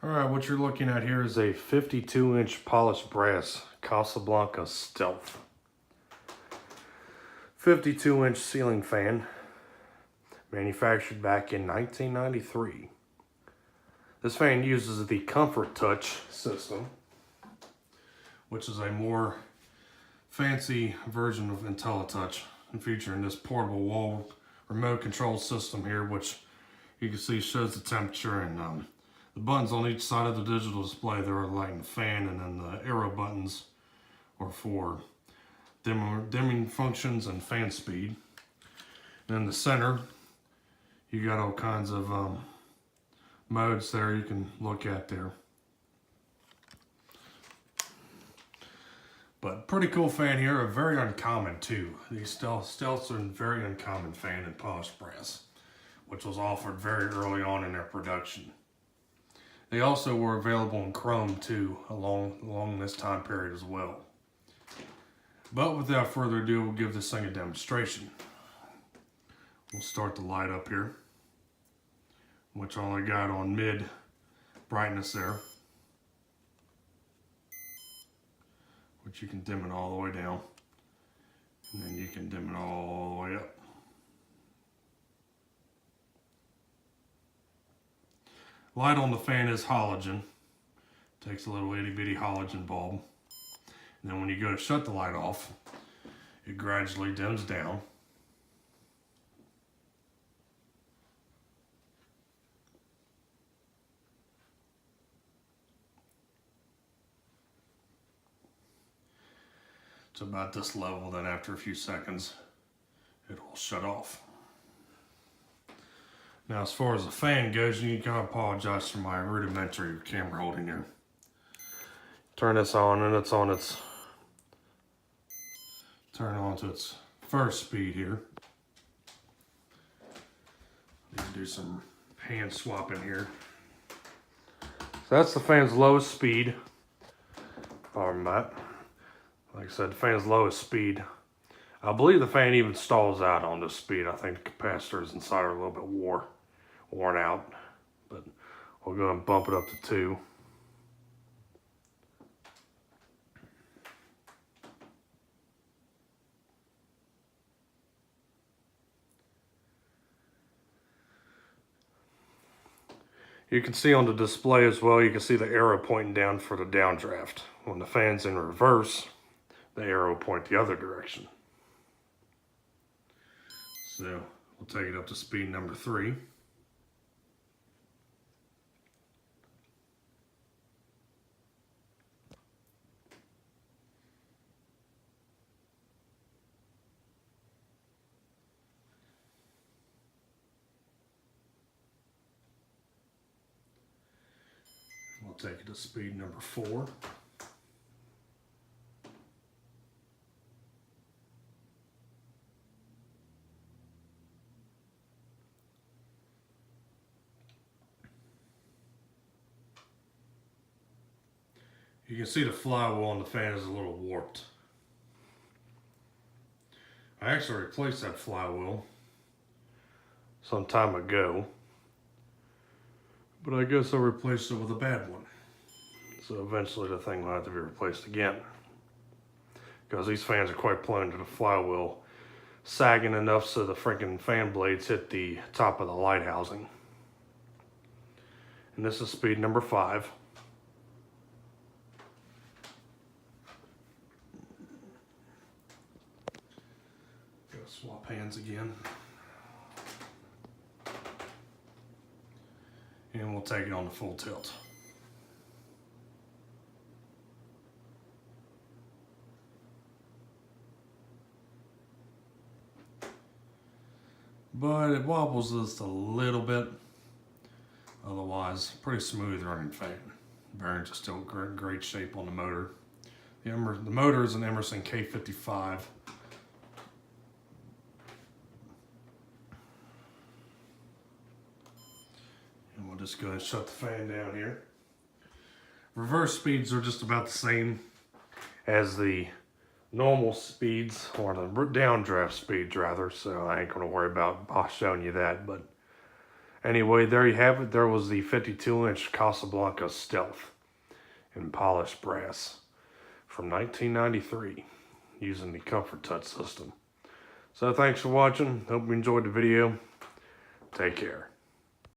Alright, what you're looking at here is a 52-inch polished brass Casablanca Stealth. 52-inch ceiling fan, manufactured back in 1993. This fan uses the Comfort Touch system, which is a more fancy version of IntelliTouch, and featuring this portable wall remote control system here, which you can see shows the temperature, and the buttons on each side of the digital display, they're lighting the fan, and then the arrow buttons are for dimming functions and fan speed. And in the center, you got all kinds of modes there you can look at there. But pretty cool fan here, a very uncommon too. These stealths are a very uncommon fan in polished brass, which was offered very early on in their production. They also were available in chrome too, along this time period as well. But without further ado, we'll give this thing a demonstration. We'll start the light up here, which I only got on mid brightness there, which you can dim it all the way down, and then you can dim it all the way up. Light on the fan is halogen. Takes a little itty bitty halogen bulb. And then when you go to shut the light off, it gradually dims down. To about this level, then after a few seconds, it will shut off. Now, as far as the fan goes, you can apologize for my rudimentary camera holding here. Turn this on, and it's on its, turn on to its first speed here. Need to do some hand swapping here. So that's the fan's lowest speed. Pardon that. Like I said, the fan's lowest speed. I believe the fan even stalls out on this speed. I think the capacitors inside are a little bit worn out, but we'll go and bump it up to 2. You can see on the display as well, you can see the arrow pointing down for the downdraft. When the fan's in reverse, the arrow will point the other direction. So we'll take it up to speed number 3. We'll take it to speed number 4. You can see the flywheel on the fan is a little warped. I actually replaced that flywheel some time ago, but I guess I replaced it with a bad one. So eventually the thing will have to be replaced again, because these fans are quite prone to the flywheel sagging enough so the freaking fan blades hit the top of the light housing. And this is speed number 5. Swap hands again. And we'll take it on to full tilt. But it wobbles just a little bit. Otherwise, pretty smooth running fan. Bearings are still in great shape on the motor. The motor is an Emerson K55. We'll just go ahead and shut the fan down here. Reverse speeds are just about the same as the normal speeds, or the downdraft speeds rather, so I ain't gonna worry about showing you that. But Anyway, there you have it. There was the 52-inch Casablanca Stealth in polished brass from 1993 using the Comfort Touch system. So thanks for watching. Hope you enjoyed the video. Take care.